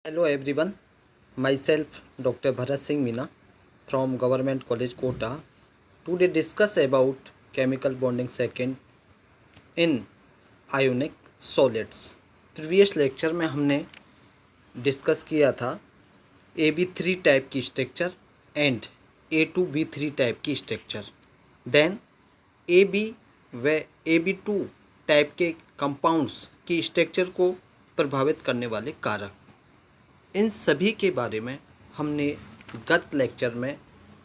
Hello everyone, myself Dr. Bharat Singh Meena from Government College Kota. Today discuss about chemical bonding second in ionic solids. Previous lecture में हमने discuss किया था AB3 type की structure and A2B3 type की structure. Then AB व AB2 type के compounds की structure को प्रभावित करने वाले कारक, इन सभी के बारे में हमने गत लेक्चर में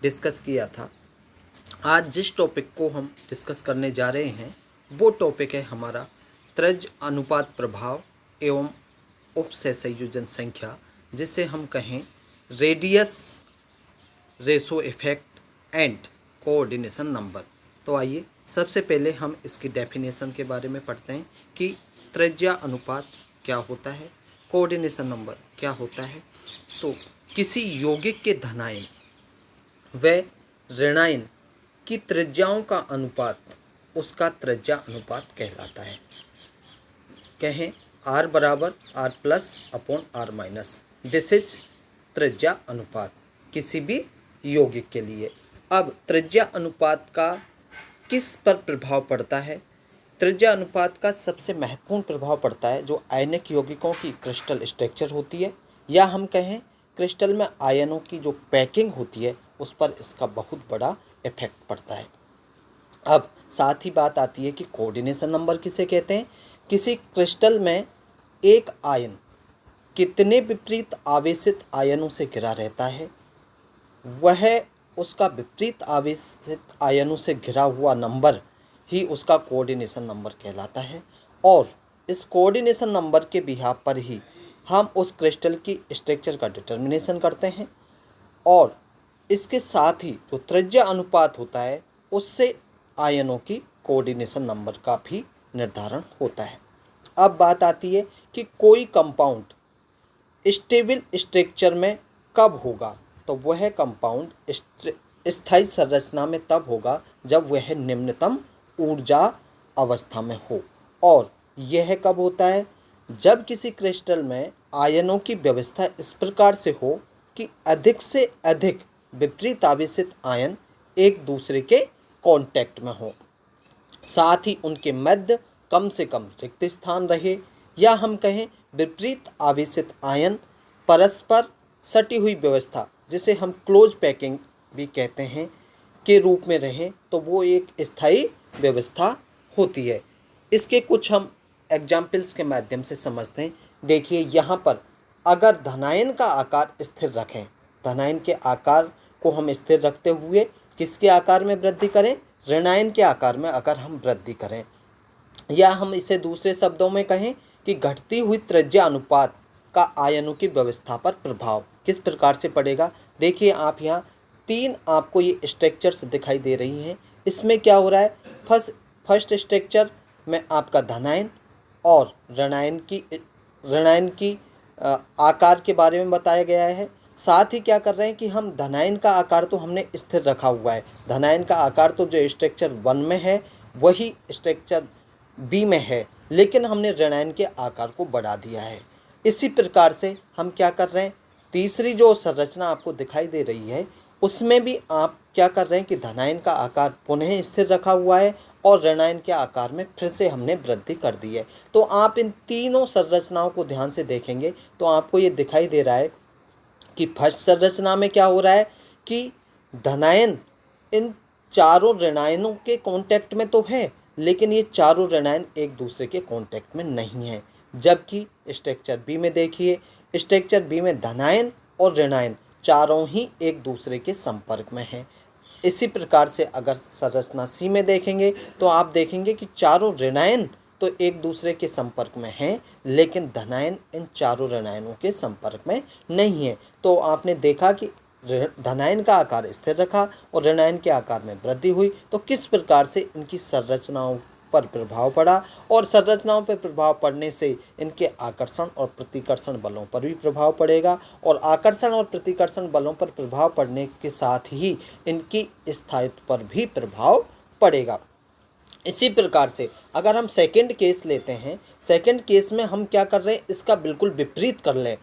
डिस्कस किया था। आज जिस टॉपिक को हम डिस्कस करने जा रहे हैं वो टॉपिक है हमारा त्रिज्य अनुपात प्रभाव एवं उपसहसंयोजन संख्या, जिसे हम कहें radius ratio effect and coordination number. तो आइए सबसे पहले हम इसकी डेफिनेशन के बारे में पढ़ते हैं कि त्रिज्या अनुपात क्या होता है, कोऑर्डिनेशन नंबर क्या होता है। तो किसी यौगिक के धनायन व ऋणायन की त्रिज्याओं का अनुपात उसका त्रिज्या अनुपात कहलाता है। कहें R बराबर R plus upon R minus, this is त्रिज्या अनुपात किसी भी यौगिक के लिए। अब त्रिज्या अनुपात का किस पर प्रभाव पड़ता है? त्रिज्या अनुपात का सबसे महत्वपूर्ण प्रभाव पड़ता है जो आयनिक यौगिकों की क्रिस्टल स्ट्रक्चर होती है, या हम कहें क्रिस्टल में आयनों की जो पैकिंग होती है उस पर इसका बहुत बड़ा इफेक्ट पड़ता है। अब साथ ही बात आती है कि कोऑर्डिनेशन नंबर किसे कहते हैं। किसी क्रिस्टल में एक आयन कितने विपरीत आवेशित आयनों से घिरा रहता है, वह उसका विपरीत आवेशित आयनों से घिरा हुआ नंबर ही उसका कोऑर्डिनेशन नंबर कहलाता है। और इस कोऑर्डिनेशन नंबर के बिहाफ पर ही हम उस क्रिस्टल की स्ट्रक्चर का डिटर्मिनेशन करते हैं, और इसके साथ ही जो त्रिज्या अनुपात होता है उससे आयनों की कोऑर्डिनेशन नंबर का भी निर्धारण होता है। अब बात आती है कि कोई कंपाउंड स्टेबल स्ट्रक्चर में कब होगा, तो वह कंपाउंड स्थायी संरचना में तब होगा जब वह निम्नतम ऊर्जा अवस्था में हो। और यह कब होता है? जब किसी क्रिस्टल में आयनों की व्यवस्था इस प्रकार से हो कि अधिक से अधिक विपरीत आवेशित आयन एक दूसरे के कांटेक्ट में हो, साथ ही उनके मध्य कम से कम रिक्त स्थान रहे, या हम कहें विपरीत आवेशित आयन परस्पर सटी हुई व्यवस्था, जिसे हम क्लोज पैकिंग भी कहते हैं, के रूप में रहें, तो वो एक स्थायी व्यवस्था होती है। इसके कुछ हम एग्जाम्पल्स के माध्यम से समझते हैं। देखिए यहाँ पर अगर धनायन का आकार स्थिर रखें, धनायन के आकार को हम स्थिर रखते हुए किसके आकार में वृद्धि करें? ऋणायन के आकार में अगर हम वृद्धि करें, या हम इसे दूसरे शब्दों में कहें कि घटती हुई त्रिज्या अनुपात का आयनों की व्यवस्था पर प्रभाव किस प्रकार से पड़ेगा। देखिए आप यहाँ तीन आपको ये स्ट्रक्चर्स दिखाई दे रही हैं। इसमें क्या हो रहा है? फर्स्ट स्ट्रक्चर में आपका धनायन और ऋणायन की आकार के बारे में बताया गया है। साथ ही क्या कर रहे हैं कि हम धनायन का आकार तो हमने स्थिर रखा हुआ है, धनायन का आकार तो जो स्ट्रक्चर 1 में है वही स्ट्रक्चर B में है, लेकिन हमने ऋणायन के आकार को बढ़ा दिया है। इसी प्रकार से हम क्या कर रहे हैं, तीसरी जो संरचना आपको दिखाई दे रही है उसमें भी आप क्या कर रहे हैं कि धनायन का आकार पुनः स्थिर रखा हुआ है और ऋणायन के आकार में फिर से हमने वृद्धि कर दी है। तो आप इन तीनों संरचनाओं को ध्यान से देखेंगे तो आपको ये दिखाई दे रहा है कि फर्स्ट संरचना में क्या हो रहा है कि धनायन इन चारों ऋणायनों के कांटेक्ट में तो है, लेकिन ये चारों ऋणायन एक दूसरे के कांटेक्ट में नहीं है। जबकि स्ट्रक्चर बी में देखिए, स्ट्रक्चर बी में धनायन और ऋणायन चारों ही एक दूसरे के संपर्क में हैं। इसी प्रकार से अगर संरचना सी में देखेंगे तो आप देखेंगे कि चारों ऋणायन तो एक दूसरे के संपर्क में हैं, लेकिन धनायन इन चारों ऋणायनों के संपर्क में नहीं है। तो आपने देखा कि धनायन का आकार स्थिर रखा और ऋणायन के आकार में वृद्धि हुई, तो किस प्रकार से इनकी संरचनाओं पर प्रभाव पड़ा, और संरचनाओं पर प्रभाव पड़ने से इनके आकर्षण और प्रतिकर्षण बलों पर भी प्रभाव पड़ेगा, और आकर्षण और प्रतिकर्षण बलों पर प्रभाव पड़ने के साथ ही इनकी स्थायित्व पर भी प्रभाव पड़ेगा। इसी प्रकार से अगर हम सेकंड केस लेते हैं, सेकंड केस में हम क्या कर रहे हैं, इसका बिल्कुल विपरीत कर लें।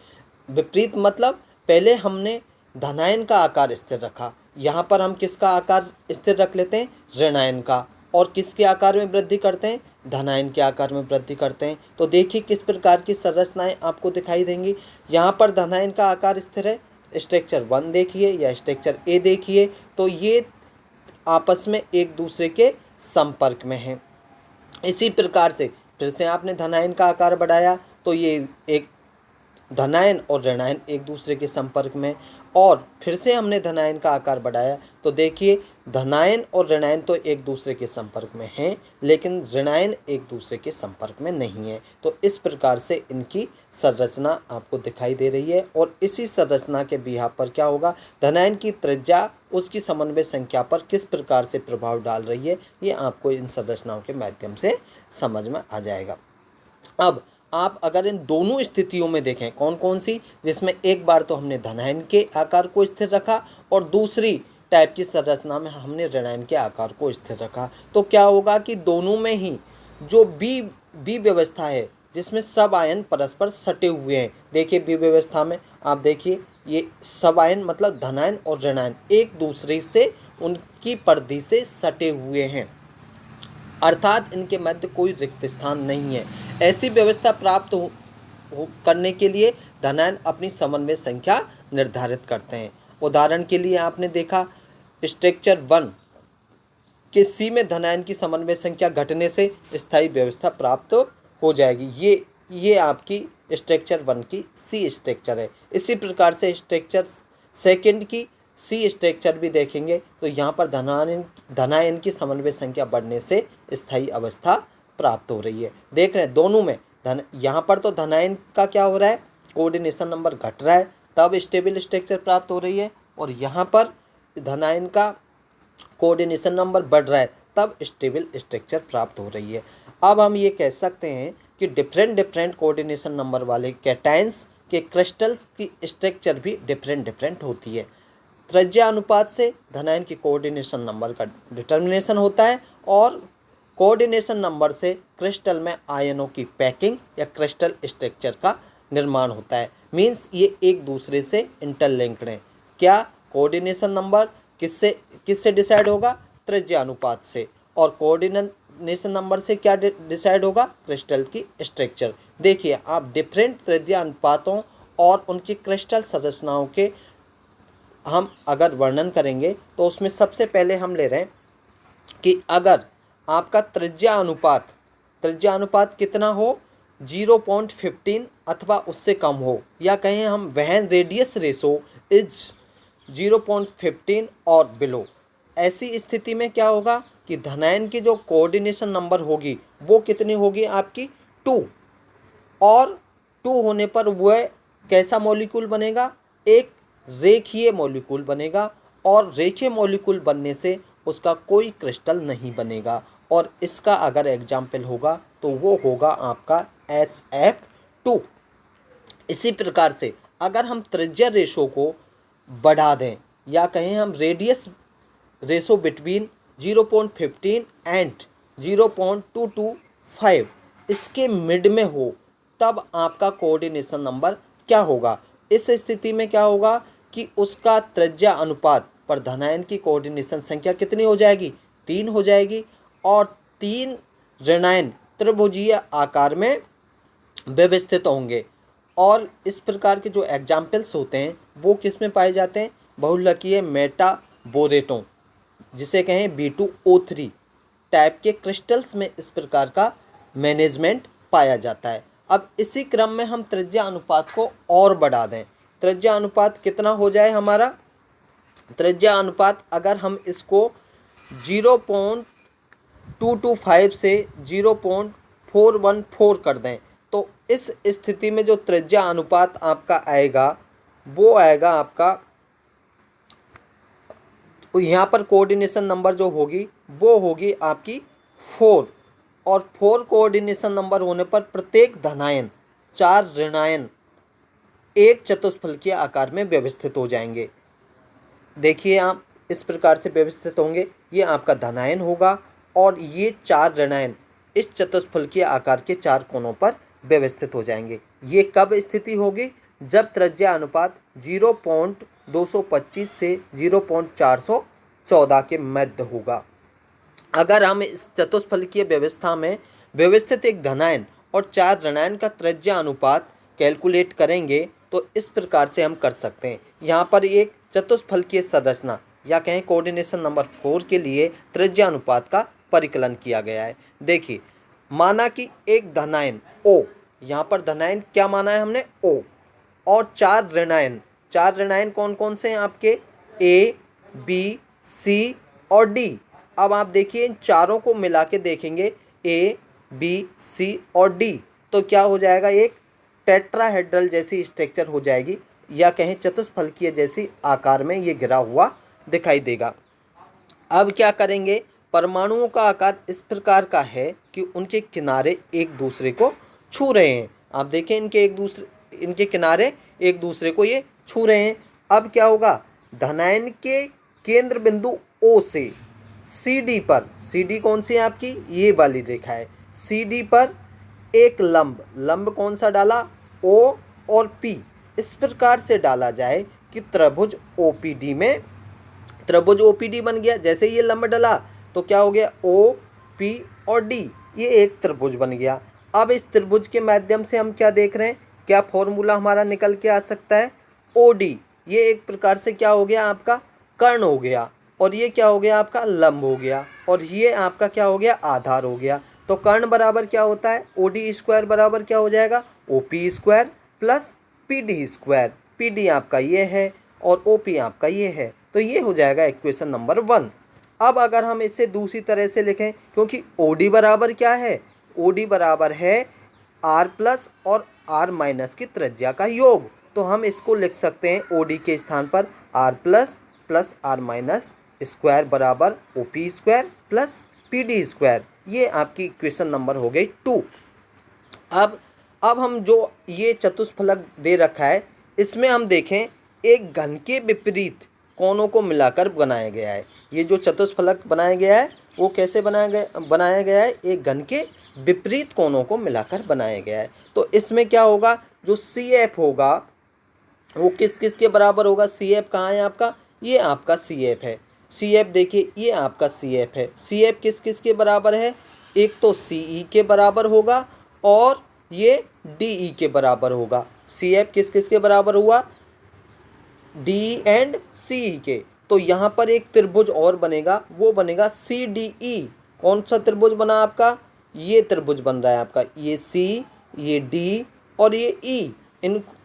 विपरीत मतलब पहले हमने धनायन का आकार स्थिर रखा, यहाँ पर हम किसका आकार स्थिर रख लेते हैं, ऋणायन का, और किसके आकार में वृद्धि करते हैं, धनायन के आकार में वृद्धि करते हैं। तो देखिए किस प्रकार की संरचनाएं आपको दिखाई देंगी। यहाँ पर धनायन का आकार स्थिर है, स्ट्रक्चर 1 देखिए या स्ट्रक्चर ए देखिए, तो ये आपस में एक दूसरे के संपर्क में हैं। इसी प्रकार से फिर से आपने धनायन का आकार बढ़ाया तो ये एक धनायन और ऋणायन एक दूसरे के संपर्क में, और फिर से हमने धनायन का आकार बढ़ाया तो देखिए धनायन और ऋणायन तो एक दूसरे के संपर्क में हैं, लेकिन ऋणायन एक दूसरे के संपर्क में नहीं है। तो इस प्रकार से इनकी संरचना आपको दिखाई दे रही है, और इसी संरचना के बिहार पर क्या होगा, धनायन की त्रिज्या उसकी समन्वय संख्या पर किस प्रकार से प्रभाव डाल रही है, ये आपको इन संरचनाओं के माध्यम से समझ में आ जाएगा। अब आप अगर इन दोनों स्थितियों में देखें कौन कौन सी, जिसमें एक बार तो हमने धनायन के आकार को स्थिर रखा और दूसरी टाइप की संरचना में हमने ऋणायन के आकार को स्थिर रखा, तो क्या होगा कि दोनों में ही जो बी व्यवस्था है जिसमें सब आयन परस्पर सटे हुए हैं। देखिए बी व्यवस्था में आप देखिए ये सब आयन मतलब धनायन और ऋणायन एक दूसरे से उनकी परिधि से सटे हुए हैं, अर्थात इनके मध्य कोई रिक्त स्थान नहीं है। ऐसी व्यवस्था प्राप्त करने के लिए धनायन अपनी समन्वय संख्या निर्धारित करते हैं। उदाहरण के लिए आपने देखा स्ट्रक्चर 1 के सी में धनायन की समन्वय संख्या घटने से स्थायी व्यवस्था प्राप्त हो जाएगी। ये आपकी स्ट्रक्चर 1 की सी स्ट्रक्चर है। इसी प्रकार से स्ट्रक्चर सेकंड की सी स्ट्रक्चर भी देखेंगे तो यहाँ पर धनायन की समन्वय संख्या बढ़ने से स्थायी अवस्था प्राप्त हो रही है। देख रहे हैं दोनों में यहाँ पर तो धनायन का क्या हो रहा है, कोऑर्डिनेशन नंबर घट रहा है, तब स्टेबल स्ट्रक्चर प्राप्त हो रही है, और यहाँ पर धनायन का कोऑर्डिनेशन नंबर बढ़ रहा है तब स्टेबल स्ट्रक्चर प्राप्त हो रही है। अब हम ये कह सकते हैं कि डिफरेंट कोऑर्डिनेशन नंबर वाले कैटायंस के क्रिस्टल्स की स्ट्रक्चर भी डिफरेंट होती है। त्रिज्या अनुपात से धनायन की कोऑर्डिनेशन नंबर का डिटर्मिनेशन होता है, और कोऑर्डिनेशन नंबर से क्रिस्टल में आयनों की पैकिंग या क्रिस्टल स्ट्रक्चर का निर्माण होता है। मीन्स ये एक दूसरे से इंटरलिंक्ड हैं। क्या कोऑर्डिनेशन नंबर किससे डिसाइड होगा, त्रिज्या अनुपात से, और कोऑर्डिनेशन नंबर से क्या डिसाइड होगा, क्रिस्टल की स्ट्रक्चर। देखिए आप डिफरेंट त्रिज्या अनुपातों और उनकी क्रिस्टल संरचनाओं के हम अगर वर्णन करेंगे तो उसमें सबसे पहले हम ले रहे हैं कि अगर आपका त्रिज्या अनुपात कितना हो, 0.15 अथवा उससे कम हो, या कहें हम वहन रेडियस रेशो इज 0.15 और बिलो, ऐसी स्थिति में क्या होगा कि धनायन की जो कोऑर्डिनेशन नंबर होगी वो कितनी होगी आपकी 2, और 2 होने पर वह कैसा मॉलिक्यूल बनेगा, एक रेखीय मॉलिक्यूल बनेगा, और रेखीय मॉलिक्यूल बनने से उसका कोई क्रिस्टल नहीं बनेगा, और इसका अगर एग्जाम्पल होगा तो वो होगा आपका HF2। इसी प्रकार से अगर हम त्रिज्या रेशो को बढ़ा दें, या कहें हम रेडियस रेशो बिटवीन 0.15 एंड 0.225 इसके मिड में हो, तब आपका कोऑर्डिनेशन नंबर क्या होगा। इस स्थिति में क्या होगा कि उसका त्रिज्या अनुपात पर धनायन की कोऑर्डिनेशन संख्या कितनी हो जाएगी, 3 हो जाएगी, और 3 ऋणायन त्रिभुजीय आकार में व्यवस्थित होंगे। और इस प्रकार के जो एग्जाम्पल्स होते हैं वो किस में पाए जाते हैं, बहुलकीय मेटाबोरेटों, जिसे कहें B2O3 टाइप के क्रिस्टल्स में इस प्रकार का मैनेजमेंट पाया जाता है। अब इसी क्रम में हम त्रिज्या अनुपात को और बढ़ा दें, त्रिज्या अनुपात कितना हो जाए हमारा, त्रिज्या अनुपात अगर हम इसको 0.225 से 0.414 कर दें, तो इस स्थिति में जो त्रिज्या अनुपात आपका आएगा वो आएगा आपका, यहाँ पर कोऑर्डिनेशन नंबर जो होगी वो होगी आपकी 4, और 4 कोऑर्डिनेशन नंबर होने पर प्रत्येक धनायन 4 ऋणायन एक चतुष्फलकीय आकार में व्यवस्थित हो जाएंगे। देखिए आप इस प्रकार से व्यवस्थित होंगे, ये आपका धनायन होगा, और ये 4 ऋणायन इस चतुष्फलकीय आकार के 4 कोनों पर व्यवस्थित हो जाएंगे। ये कब स्थिति होगी, जब त्रिज्या अनुपात 0.225 से 0.414 के मध्य होगा। अगर हम इस चतुष्फलकीय व्यवस्था में व्यवस्थित एक धनायन और 4 ऋणायन का त्रिज्या अनुपात कैलकुलेट करेंगे तो इस प्रकार से हम कर सकते हैं। यहाँ पर एक चतुष्फलकीय संरचना या कहें कोऑर्डिनेशन नंबर 4 के लिए त्रिज्या अनुपात का परिकलन किया गया है। देखिए, माना कि एक धनायन O, यहाँ पर धनायन क्या माना है हमने, O, और 4 ऋणायन। 4 ऋणायन कौन कौन से हैं आपके, A, B, C और D। अब आप देखिए इन चारों को मिला के देखेंगे, A, B, C और D, तो क्या हो जाएगा, एक टेट्राहेड्रल जैसी स्ट्रक्चर हो जाएगी, या कहें चतुष्फलकीय जैसी आकार में ये घिरा हुआ दिखाई देगा। अब क्या करेंगे, परमाणुओं का आकार इस प्रकार का है कि उनके किनारे एक दूसरे को छू रहे हैं। आप देखें इनके किनारे एक दूसरे को ये छू रहे हैं। अब क्या होगा, धनायन के केंद्र बिंदु O से CD पर, CD कौन सी है आपकी, ये वाली रेखा है, CD पर एक लंब कौन सा डाला, O और P, इस प्रकार से डाला जाए कि त्रिभुज OPD में, त्रिभुज OPD बन गया। जैसे ये लंब डला तो क्या हो गया, O, P और D, ये एक त्रिभुज बन गया। अब इस त्रिभुज के माध्यम से हम क्या देख रहे हैं, क्या फॉर्मूला हमारा निकल के आ सकता है, OD, ये एक प्रकार से क्या हो गया, आपका कर्ण हो गया, और ये क्या हो गया, आपका लंब हो गया, और ये आपका क्या हो गया, आधार हो गया। तो कर्ण बराबर क्या होता है, OD स्क्वायर बराबर क्या हो जाएगा, OP square plus PD square. PD आपका ये है और OP आपका ये है, तो ये हो जाएगा इक्वेशन नंबर 1। अब अगर हम इसे दूसरी तरह से लिखें, क्योंकि OD बराबर क्या है, OD बराबर है R प्लस और R माइनस की त्रिज्या का योग, तो हम इसको लिख सकते हैं OD के स्थान पर R plus plus R minus square बराबर OP square plus PD square. ये आपकी इक्वेशन नंबर हो गई 2। अब हम जो ये चतुष्फलक दे रखा है, इसमें हम देखें एक घन के विपरीत कोणों को मिलाकर बनाया गया है। ये जो चतुष्फलक बनाया गया है वो कैसे बनाया गया है, एक घन के विपरीत कोणों को मिलाकर बनाया गया है। तो इसमें क्या होगा, जो CF होगा वो किस किस के बराबर होगा, CF कहाँ है आपका, ये आपका CF है। CF देखिए, ये आपका CF है। CF किस किस के बराबर है, एक तो CE के बराबर होगा और ये DE के बराबर होगा। CF किस किस के बराबर हुआ, DE एंड CE के। तो यहाँ पर एक त्रिभुज और बनेगा, वो बनेगा CDE। कौन सा त्रिभुज बना आपका, ये त्रिभुज बन रहा है आपका, ये C, ये D और ये E।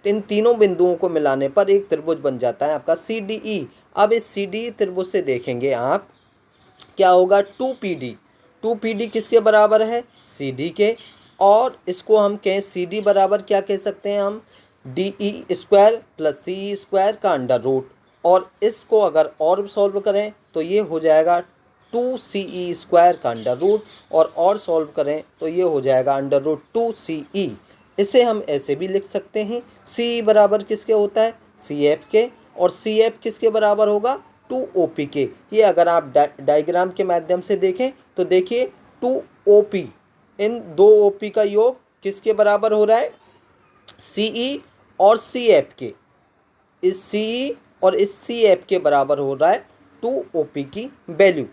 इन तीनों बिंदुओं को मिलाने पर एक त्रिभुज बन जाता है आपका CDE। अब इस CDE त्रिभुज से देखेंगे आप क्या होगा, 2PD। 2PD किसके बराबर है, CD के, और इसको हम कहें CD बराबर क्या कह सकते हैं हम, DE square plus CE square का अंडर रूट, और इसको अगर और सॉल्व करें तो ये हो जाएगा 2CE स्क्वायर का अंडर रूट, और सॉल्व करें तो ये हो जाएगा अंडर रूट 2CE। इसे हम ऐसे भी लिख सकते हैं, CE बराबर किसके होता है, CF के, और CF किसके बराबर होगा, 2OP के। ये अगर आप डायग्राम के माध्यम से देखें तो देखिए 2OP, इन दो OP का योग किसके बराबर हो रहा है, CE और CF के, इस CE और इस CF के बराबर हो रहा है 2OP की वैल्यू।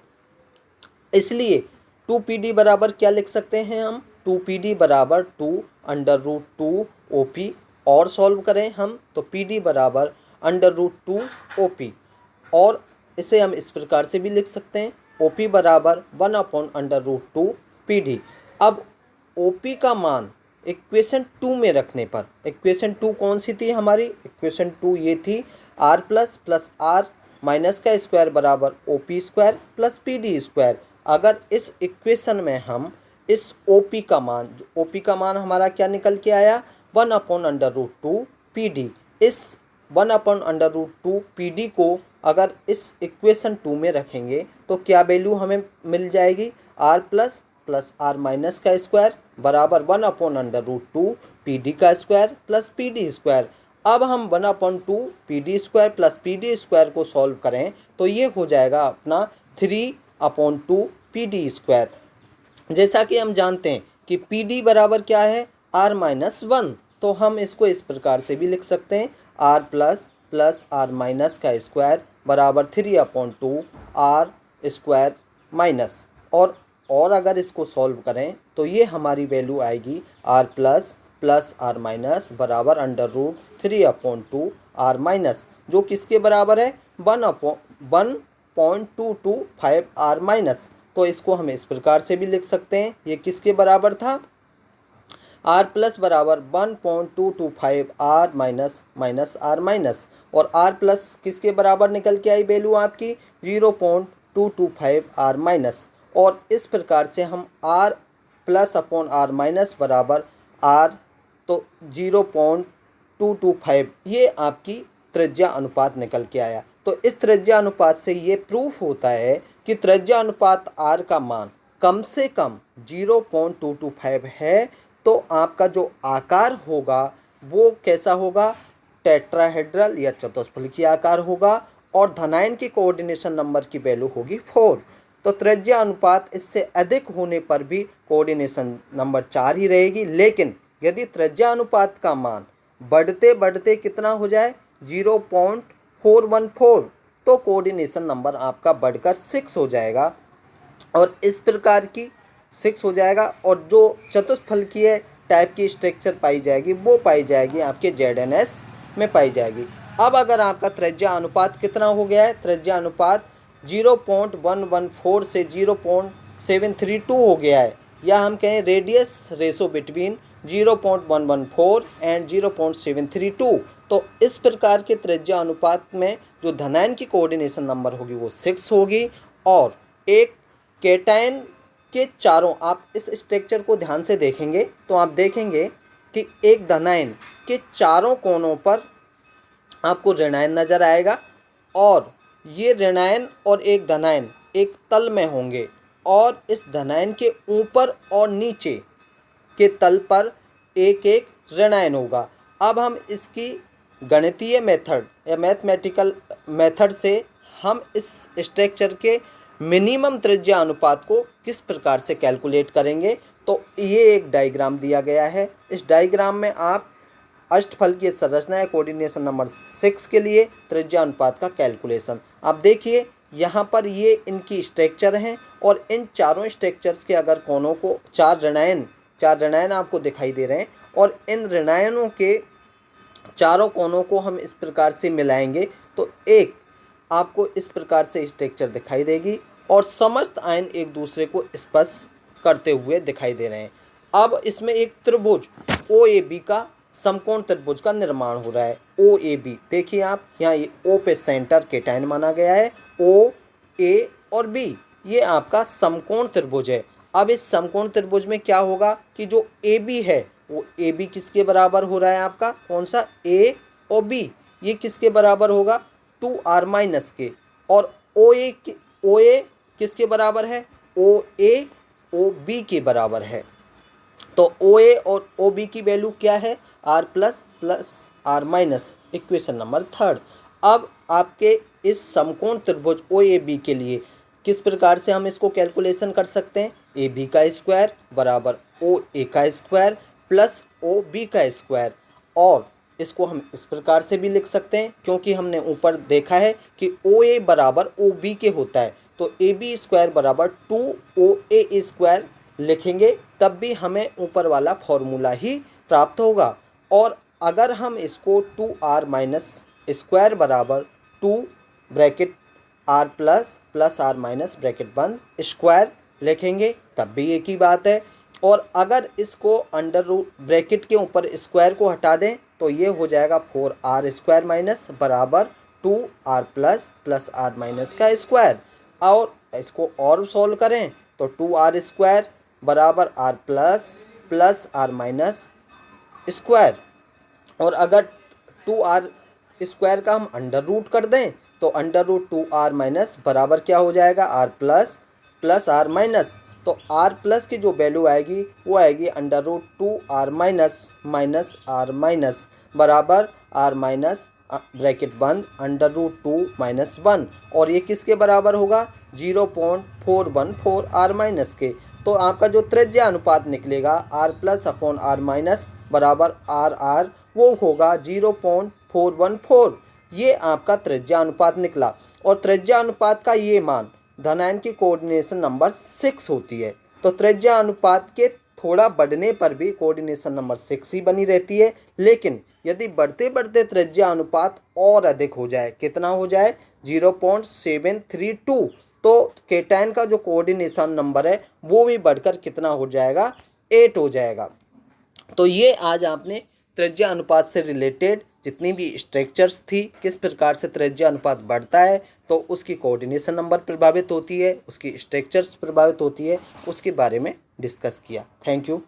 इसलिए 2PD बराबर क्या लिख सकते हैं हम, 2PD बराबर 2 अंडर रूट 2OP, और सॉल्व करें हम तो PD बराबर अंडर रूट 2OP, और इसे हम इस प्रकार से भी लिख सकते हैं, OP बराबर 1 अपॉन अंडर रूट 2PD। अब OP का मान इक्वेशन 2 में रखने पर, इक्वेशन 2 कौन सी थी हमारी, इक्वेशन 2 ये थी, R plus plus R minus का स्क्वायर बराबर OP square plus PD square. अगर इस इक्वेशन में हम इस OP का मान, OP का मान हमारा क्या निकल के आया, 1 अपॉन अंडर रूट 2PD, इस 1 अपॉन अंडर रूट 2PD को अगर इस इक्वेशन 2 में रखेंगे तो क्या वैल्यू हमें मिल जाएगी, R plus plus R minus का स्क्वायर बराबर 1 अपॉन अंडर रूट 2PD का स्क्वायर प्लस PD स्क्वायर। अब हम 1 upon 2PD square plus PD square को सॉल्व करें तो ये हो जाएगा अपना 3 अपॉन 2PD स्क्वायर। जैसा कि हम जानते हैं कि PD बराबर क्या है, R माइनस 1, तो हम इसको इस प्रकार से भी लिख सकते हैं, r plus plus r minus का स्क्वायर बराबर 3/2 आर स्क्वायर माइनस। और अगर इसको सॉल्व करें तो ये हमारी वैल्यू आएगी r plus plus r minus बराबर √3/2 आर माइनस, जो किसके बराबर है 1.225 आर माइनस। तो इसको हम इस प्रकार से भी लिख सकते हैं, ये किसके बराबर था, आर प्लस बराबर 1.225 r minus minus r minus, और आर प्लस किसके बराबर निकल के आई वैल्यू आपकी 0.225 आर माइनस। और इस प्रकार से हम r plus upon r minus बराबर आर, तो 0.225 ये आपकी त्रिज्या अनुपात निकल के आया। तो इस त्रिज्या अनुपात से ये प्रूफ होता है कि त्रिज्या अनुपात आर का मान कम से कम 0.225 है, तो आपका जो आकार होगा वो कैसा होगा, टेट्राहेड्रल या चतुष्फलकीय आकार होगा, और धनायन की कोऑर्डिनेशन नंबर की वैल्यू होगी 4। तो त्रिज्या अनुपात इससे अधिक होने पर भी कोऑर्डिनेशन नंबर 4 ही रहेगी, लेकिन यदि त्रिज्या अनुपात का मान बढ़ते बढ़ते कितना हो जाए 0.414, तो कोऑर्डिनेशन नंबर आपका बढ़कर 6 हो जाएगा, और इस प्रकार की 6 हो जाएगा। और जो चतुष्फलकीय टाइप की स्ट्रक्चर पाई जाएगी वो पाई जाएगी आपके ZNS में पाई जाएगी। अब अगर आपका त्रिज्या अनुपात कितना हो गया है, त्रिज्या अनुपात 0.114 से 0.732 हो गया है, या हम कहें रेडियस रेशो बिटवीन 0.114 एंड 0.732। तो इस प्रकार के त्रिज्या अनुपात में जो धनायन की कोऑर्डिनेशन नंबर होगी वो 6 होगी। और एक केटायन के चारों, आप इस स्ट्रक्चर को ध्यान से देखेंगे तो आप देखेंगे कि एक धनायन के चारों कोनों पर आपको ऋणायन नजर आएगा, और ये ऋणायन और एक धनायन एक तल में होंगे, और इस धनायन के ऊपर और नीचे के तल पर एक एक ऋणायन होगा। अब हम इसकी गणितीय मेथड या मैथमेटिकल मेथड से हम इस स्ट्रक्चर के मिनिमम त्रिज्या अनुपात को किस प्रकार से कैलकुलेट करेंगे, तो ये एक डायग्राम दिया गया है। इस डायग्राम में आप अष्टफलकीय संरचना या कोऑर्डिनेशन नंबर 6 के लिए त्रिज्या अनुपात का कैलकुलेशन, आप देखिए यहाँ पर ये इनकी स्ट्रक्चर हैं, और इन चारों स्ट्रक्चर्स के अगर कोनों को चार ऋणायन आपको दिखाई दे रहे हैं, और इन ऋणायनों के चारों कोनों को हम इस प्रकार से मिलाएंगे तो एक आपको इस प्रकार से स्ट्रक्चर दिखाई देगी, और समस्त आयन एक दूसरे को स्पर्श करते हुए दिखाई दे रहे हैं। अब इसमें एक त्रिभुज OAB का समकोण त्रिभुज का निर्माण हो रहा है। OAB देखिए आप, यहाँ ये O पे सेंटर केटायन माना गया है, O, A और B ये आपका समकोण त्रिभुज है। अब इस समकोण त्रिभुज में क्या होगा कि जो AB है वो AB किसके बराबर हो रहा है, आपका कौन सा, A और B, ये किसके बराबर होगा 2r माइनस के, और OA किसके बराबर है, OA OB के बराबर है। तो OA और OB की वैल्यू क्या है, r plus plus r minus, equation number 3। अब आपके इस समकोण त्रिभुज OAB के लिए किस प्रकार से हम इसको कैलकुलेशन कर सकते हैं, AB का स्क्वायर बराबर OA का स्क्वायर प्लस OB का स्क्वायर, और इसको हम इस प्रकार से भी लिख सकते हैं क्योंकि हमने ऊपर देखा है कि OA बराबर OB के होता है, तो AB स्क्वायर बराबर 2OA स्क्वायर लिखेंगे तब भी हमें ऊपर वाला फॉर्मूला ही प्राप्त होगा। और अगर हम इसको 2r माइनस स्क्वायर बराबर 2 bracket r plus plus r minus bracket बंद स्क्वायर लिखेंगे तब भी एक ही बात है। और अगर इसको अंडर रूट ब्रैकेट के ऊपर स्क्वायर को हटा दें तो ये हो जाएगा 4r स्क्वायर माइनस बराबर 2r plus plus r minus का स्क्वायर। और इसको और सॉल्व करें तो 2r स्क्वायर बराबर r plus plus r minus square, और अगर 2r स्क्वायर का हम अंडर रूट कर दें तो अंडर रूट 2r माइनस बराबर क्या हो जाएगा, r plus plus r minus. तो r प्लस की जो वैल्यू आएगी वो आएगी under root 2r minus minus r minus बराबर r माइनस ब्रैकेट बंद अंडर रूट 2 माइनस 1, और ये किसके बराबर होगा 0.414 r माइनस के। तो आपका जो त्रिज्या अनुपात निकलेगा r plus upon r minus बराबर आर आर वो होगा 0.414। ये आपका त्रिज्या अनुपात निकला और त्रिज्या अनुपात का ये मान धनायन की कोऑर्डिनेशन नंबर 6 होती है। तो त्रिज्या अनुपात के थोड़ा बढ़ने पर भी कोऑर्डिनेशन नंबर 6 ही बनी रहती है, लेकिन यदि बढ़ते बढ़ते त्रिज्या अनुपात और अधिक हो जाए, कितना हो जाए 0.732, तो केटायन का जो कोऑर्डिनेशन नंबर है वो भी बढ़कर कितना हो जाएगा 8 हो जाएगा। तो ये आज आपने त्रिज्या अनुपात से रिलेटेड जितनी भी स्ट्रक्चर्स थी, किस प्रकार से त्रिज्या अनुपात बढ़ता है तो उसकी कोऑर्डिनेशन नंबर प्रभावित होती है, उसकी स्ट्रक्चर्स प्रभावित होती है, उसके बारे में डिस्कस किया। Thank you.